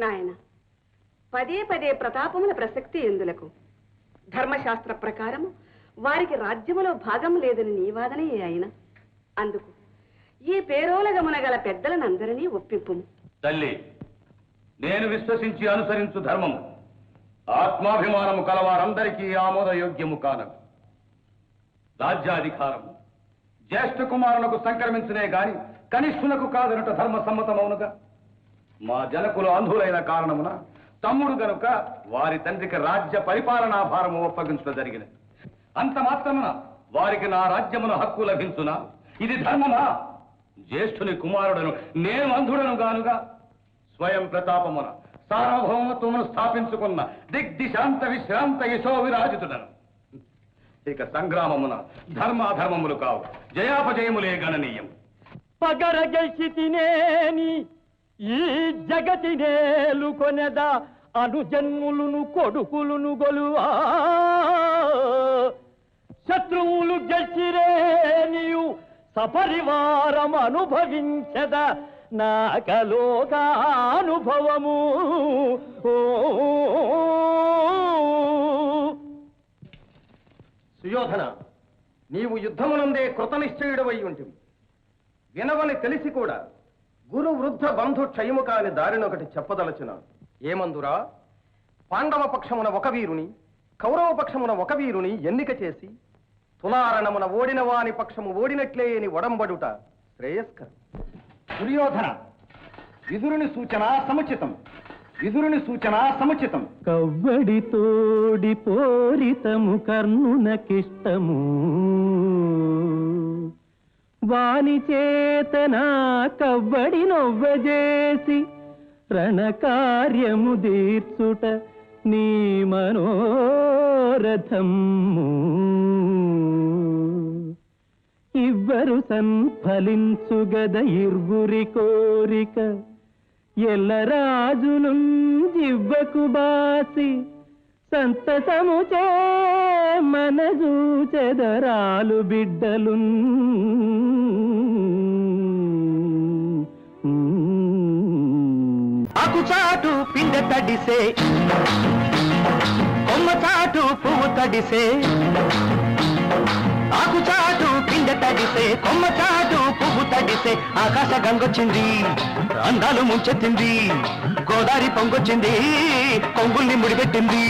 నాయన పదే పదే ప్రతాపముల ప్రసక్తి ఎందులకు? ధర్మశాస్త్ర ప్రకారము వారికి రాజ్యములో భాగం లేదని నీ వాదనే అయినా అందుకు ఈ పేరోలగమున గల పెద్దలనందరినీ ఒప్పింపుము. తల్లి, నేను విశ్వసించి అనుసరించు ధర్మము ఆత్మాభిమానము కలవారందరికీ ఆమోదయోగ్యము కానదు. రాజ్యాధికారము జ్యేష్ఠ కుమారులకు సంక్రమించునే గాని కనిష్ఠులకు కాదనట ధర్మసమ్మతమవునుగా. మా జనకులు అంధులైన కారణమున తమ్ముడు గనుక వారి తండ్రికి రాజ్య పరిపాలనా భారము ఒప్పగించడం జరిగినది. అంత మాత్రమున వారికి నా రాజ్యమున హక్కు లభించునా? ఇది ధర్మమా? జ్యేష్ఠుని కుమారుడను నేను అంధుడను గానుగా స్వయం ప్రతాపమున సార్వభౌమత్వమును స్థాపించుకున్న దిగ్దిశాంత విశ్రాంత యశో విరాజితుడను. ఇక సంగ్రామమున ధర్మాధర్మములు కావు, జయాపజయములే గణనీయం. పగర గెలిచి తినేని ఈ జగతి నేలు కొనెదా అనుజన్ములను కొడుకులను గొలువా శత్రువులు గెలిచిరే నీవు సపరివారం అనుభవించద నాకలోగా అనుభవము. సుయోధన, నీవు యుద్ధమునందే కృతనిశ్చయుడవై ఉంటివి. వినవని తెలిసి కూడా గురు వృద్ధ బంధు క్షయము కాని దారినొకటి చెప్పదలచున్నాను. ఏమందురా, పాండవ పక్షమున ఒక వీరుని, కౌరవ పక్షమున ఒక వీరుని ఎన్నిక చేసి తులారణమున ఓడిన వాని పక్షము ఓడినట్లే అని ఒడంబడుట శ్రేయస్కరం. దుర్యోధన, విదురుని సూచన సముచితం, విదురుని సూచన సముచితం. కవ్వడి తోడి పోరితము కర్ణునకిష్టము వాని చేతన కవ్వడి నొవ్వజేసి రణకార్యము దీర్చుట నీ మనోరథము. ఇవ్వరు సన్ఫలించుగద ఇర్వురి కోరిక ఎల్లరాజును జివ్వకు బాసి సంతసముచే మనజూచెదరాలు బిడ్డలు. ఆకుచాటు పిండ తడిసే కొమ్మ చాటు పువ్వు తడిసే, ఆకుచాటు పిండ తడిసే కొమ్మ చాటు పువ్వు తడిసే. ఆకాశ గంగొచ్చింది, అందాలు ముంచెత్తింది, గోదావరి పొంగొచ్చింది, కొంగుల్ని ముడిపెట్టింది.